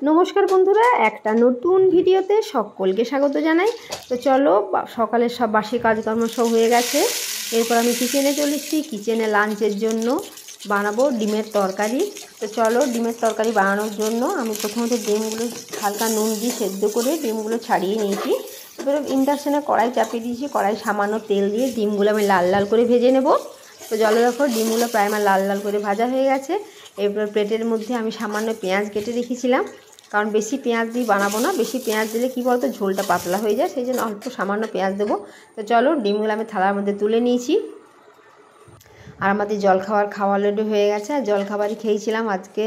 নমস্কার বন্ধুরা, একটা নতুন ভিডিওতে সকলকে স্বাগত জানাই। তো চলো, সকালের সব বাসি কাজকর্ম সব হয়ে গেছে। এরপর আমি কিচেনে চলে এসেছি। কিচেনে লাঞ্চের জন্য বানাবো ডিমের তরকারি। তো চলো, ডিমের তরকারি বানানোর জন্য আমি প্রথমত ডিমগুলো হালকা নুন দিয়ে সেদ্ধ করে ডিমগুলো ছাড়িয়ে নিয়েছি। এবার ইন্ডাকশানে কড়াই চাপিয়ে দিয়েছি। কড়াই সামান্য তেল দিয়ে ডিমগুলো আমি লাল লাল করে ভেজে নেব। তো জলে দেখো ডিমগুলো প্রায় আমার লাল লাল করে ভাজা হয়ে গেছে। এরপর প্লেটের মধ্যে আমি সামান্য পেঁয়াজ কেটে রেখেছিলাম, কারণ বেশি পেঁয়াজ দিয়ে বানাবো না। বেশি পেঁয়াজ দিলে কী বলতো, ঝোলটা পাতলা হয়ে যায়, সেই জন্য অল্প সামান্য পেঁয়াজ দেবো। তো চলো, ডিমগুলো আমি থালার মধ্যে তুলে নিয়েছি। আর আমাদের জলখাবার খাওয়া অলরেডি হয়ে গেছে। আর জলখাবারই খেয়েছিলাম আজকে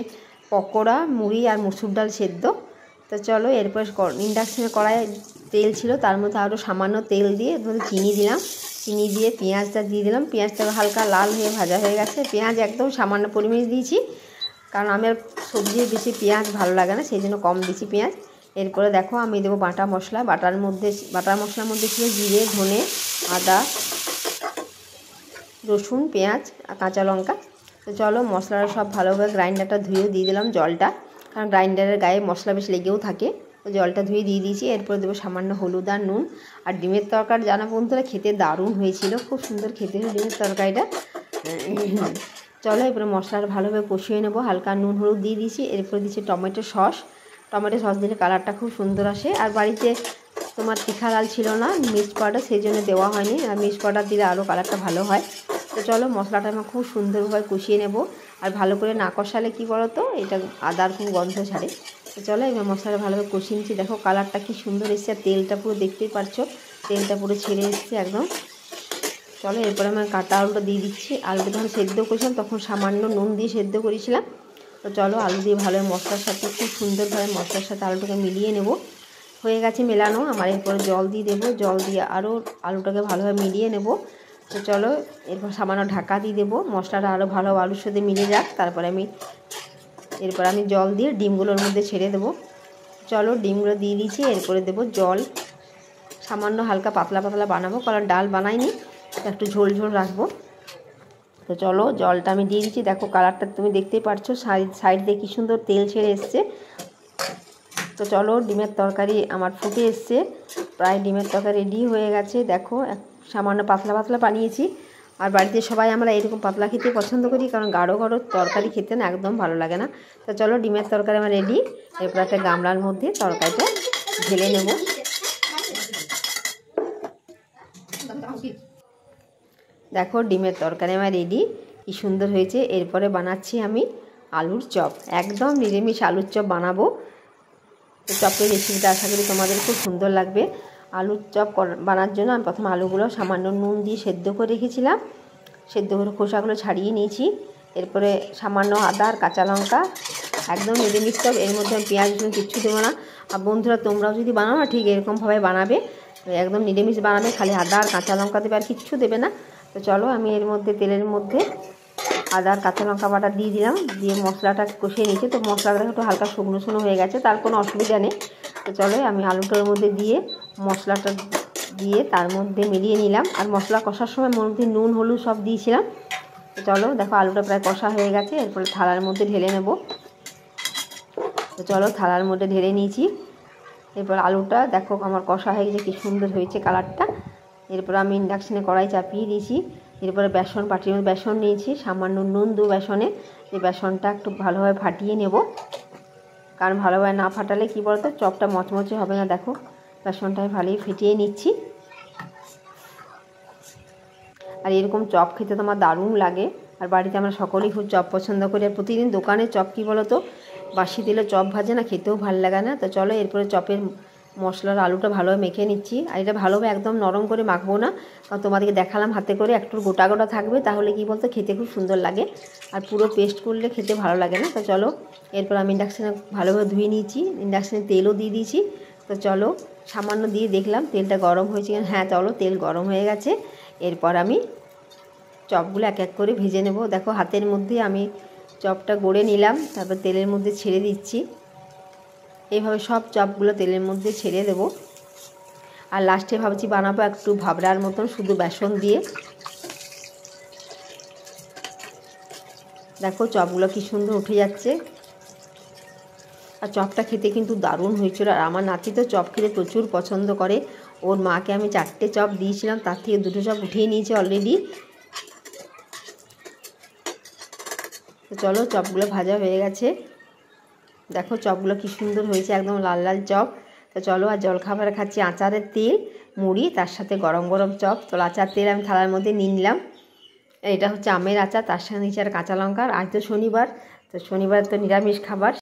পকোড়া, মুড়ি আর মুসুর ডাল সেদ্ধ। তো চলো, এরপর ইন্ডাকশানে কড়াই তেল ছিল, তার মধ্যে আরও সামান্য তেল দিয়ে চিনি দিলাম। চিনি দিয়ে পেঁয়াজটা দিয়ে দিলাম। পেঁয়াজটা হালকা লাল হয়ে ভাজা হয়ে গেছে। পেঁয়াজ একদম সামান্য পরিমাণে দিয়েছি, কারণ আমার সবজির বেশি পেঁয়াজ ভালো লাগে না, সেই জন্য কম দিয়েছি পেঁয়াজ। এরপরে দেখো আমি দেবো বাটা মশলা। বাটার মশলার মধ্যে ছিল জিরে, ধনে, আদা, রসুন, পেঁয়াজ আর কাঁচা লঙ্কা। তো চলো, মশলাটা সব ভালোভাবে গ্রাইন্ডারটা ধুয়েও দিয়ে দিলাম জলটা, কারণ গ্রাইন্ডারের গায়ে মশলা বেশ লেগেও থাকে। তো জলটা ধুয়ে দিয়ে দিয়েছি। এরপরে দেবো সামান্য হলুদ আর নুন। আর ডিমের তরকারি জানা বন্ধুরা, খেতে দারুণ হয়েছিল, খুব সুন্দর খেতে হয় ডিমের তরকারিটা। চলো, এরপরে মশলাটা ভালোভাবে কষিয়ে নেবো। হালকা নুন হলুদ দিয়ে দিয়েছি। এরপরে দিচ্ছি টমেটো সস। টমেটো সস দিলে কালারটা খুব সুন্দর আসে। আর বাড়িতে তোমার তিখা লাল ছিল না, মিক্সড পাউডার, সেই জন্য দেওয়া হয়নি। আর মিক্সড পাউডার দিলে আরও কালারটা ভালো হয়। তো চলো, মশলাটা আমি খুব সুন্দরভাবে কষিয়ে নেব। আর ভালো করে না কষালে কী বলো তো, এটা আদার খুব গন্ধ ছাড়ে। তো চলো, এবার মশলাটা ভালোভাবে কষিয়ে নিচ্ছি। দেখো কালারটা কি সুন্দর এসছে, আর তেলটা পুরো দেখতেই পারছো, তেলটা পুরো ছেড়ে এসছে একদম। চলো, এরপরে আমি কাটা আলুটা দিয়ে দিচ্ছি। আলুটা যখন সেদ্ধ করেছিলাম তখন সামান্য নুন দিয়ে সেদ্ধ করেছিলাম। তো চলো, আলু দিয়ে ভালোভাবে মশলার সাথে খুব সুন্দরভাবে মশলার সাথে আলুটাকে মিলিয়ে নেব। হয়ে গেছে মেলানো আমার। এরপরে জল দিয়ে দেবো। জল দিয়ে আরও আলুটাকে ভালোভাবে মিলিয়ে নেব। তো চলো, এরপর সামান্য ঢাকা দিয়ে দেবো, মশলাটা আরও ভালো আলুর সাথে মিলে যাক। এরপর আমি জল দিয়ে ডিমগুলোর মধ্যে ছেড়ে দেবো। চলো, ডিমগুলো দিয়ে দিয়েছি। এরপরে দেবো জল, সামান্য হালকা পাতলা পাতলা বানাবো, কারণ ডাল বানাইনি, একটু ঝোল ঝোল রাখবো। তো চলো, জলটা আমি দিয়ে দিচ্ছি। দেখো কালারটা তুমি দেখতেই পারছো, সাইড দিয়ে কী সুন্দর তেল ছেড়ে এসছে। তো চলো, ডিমের তরকারি আমার ফুটে এসছে, প্রায় ডিমের তরকারি রেডি হয়ে গেছে। দেখো সামান্য পাতলা পাতলা বানিয়েছি। আর বাড়িতে সবাই আমরা এরকম পাতলা খেতে পছন্দ করি, কারণ গাঢ় গাঢ় তরকারি খেতে না একদম ভালো লাগে না। তো চলো, ডিমের তরকারি আমার রেডি। এরপর একটা গামলার মধ্যে তরকারিটা ঢেলে নেব। দেখো ডিমের তরকারি আমার রেডি, কি সুন্দর হয়েছে। এরপরে বানাচ্ছি আমি আলুর চপ, একদম নিরামিষ আলুর চপ বানাবো। তো চপের রেসিপিটা আশা করি তোমাদের খুব সুন্দর লাগবে। আলুর চপ বানার জন্য আমি প্রথমে আলুগুলো সামান্য নুন দিয়ে সেদ্ধ করে রেখেছিলাম। সেদ্ধ করে খোসাগুলো ছাড়িয়ে নিয়েছি। এরপরে সামান্য আদা আর কাঁচা লঙ্কা, একদম নিরামিষ চপ, এর মধ্যে আমি পেঁয়াজ রসুন কিচ্ছু দেবো না। আর বন্ধুরা, তোমরাও যদি বানাও না, ঠিক এরকমভাবে বানাবে, একদম নিরামিষ বানাবে, খালি আদা আর কাঁচা লঙ্কা দেবে, আর কিচ্ছু দেবে না। তো চলো, আমি এর মধ্যে তেলের মধ্যে আদা আর কাঁচা লঙ্কা বাটা দিয়ে দিলাম, দিয়ে মশলাটা কষিয়ে নিয়েছি। তো মশলাটা একটু হালকা শুকনো শুকনো হয়ে গেছে, তার কোনো অসুবিধা নেই। তো চলো, আমি আলুটার মধ্যে দিয়ে মশলাটা দিয়ে তার মধ্যে মিলিয়ে নিলাম। আর মশলা কষার সময় মধ্যে নুন হলুদ সব দিয়েছিলাম। তো চলো, দেখো আলুটা প্রায় কষা হয়ে গেছে। এরপরে থালার মধ্যে ঢেলে নেব। তো চলো, থালার মধ্যে ঢেলে নিয়েছি। এরপর আলুটা দেখো আমার কষা হয়ে গেছে, কী সুন্দর হয়েছে কালারটা। এরপর আমি ইন্ডাকশানে কড়াই চাপিয়ে দিয়েছি। এরপরে পাটির মধ্যে বেসন নিয়েছি, সামান্য নুন দু বেসনে। এই বেসনটা একটু ভালোভাবে ফাটিয়ে নেব, কারণ ভালোভাবে না ফাটালে কী বলতো, চপটা মচমচে হবে না। দেখো বেসনটা আমি ভালোই ফেটিয়ে নিচ্ছি। আর এরকম চপ খেতে তোমার দারুণ লাগে। আর বাড়িতে আমরা সকলেই খুব চপ পছন্দ করি। আর প্রতিদিন দোকানে চপ কী বলো তো, বাসি তেলে চপ ভাজে না, খেতেও ভালো লাগে না। তো চলো, এরপরে চপের মশলার আলুটা ভালোভাবে মেখে নিচ্ছি। আর এটা ভালোভাবে একদম নরম করে মাখবো না, কারণ তোমাদেরকে দেখালাম হাতে করে, একটু গোটা গোটা থাকবে, তাহলে কি বলতো খেতে খুব সুন্দর লাগে। আর পুরো পেস্ট করলে খেতে ভালো লাগে না। তো চলো, এরপর আমি ইন্ডাকশানে ভালোভাবে ধুয়ে নিয়েছি, ইন্ডাকশানে তেলও দিয়ে দিয়েছি। তো চলো, সামান্য দিয়ে দেখলাম তেলটা গরম হয়েছে। হ্যাঁ চলো, তেল গরম হয়ে গেছে। এরপর আমি চপগুলো এক এক করে ভেজে নেব। দেখো হাতের মধ্যে আমি চপটা গড়ে নিলাম, তারপর তেলের মধ্যে ছেড়ে দিচ্ছি। এইভাবে সব চপগুলো তেলের মধ্যে ছেড়ে দেব। আর লাস্টে ভাবছি বানাবো একটু ভাবরার মতন, শুধু বেসন দিয়ে। দেখো চপগুলো কি সুন্দর উঠে যাচ্ছে। আর চপটা খেতে কিন্তু দারুণ হয়েছিল। আর আমার নাতি তো চপ খেতে প্রচুর পছন্দ করে। ওর মাকে আমি 4টে চপ দিয়েছিলাম, তার থেকে 2টো চপ উঠিয়ে নিয়েছে অলরেডি। তো চলো, চপগুলো ভাজা হয়ে গেছে। দেখো চপগুলো কি সুন্দর হয়েছে, একদম লাল লাল চপ। তো চলো, আর জলখাবারে খাচ্ছি আচারের তেল, মুড়ি, তার সাথে গরম গরম চপ। তো আচার তেল আমি থালার মধ্যে নিয়ে নিলাম। এটা হচ্ছে আমের আচার, তার সঙ্গে নিচে আর কাঁচা লঙ্কা। আর আজ তো শনিবার, তো শনিবার তো নিরামিষ খাবার।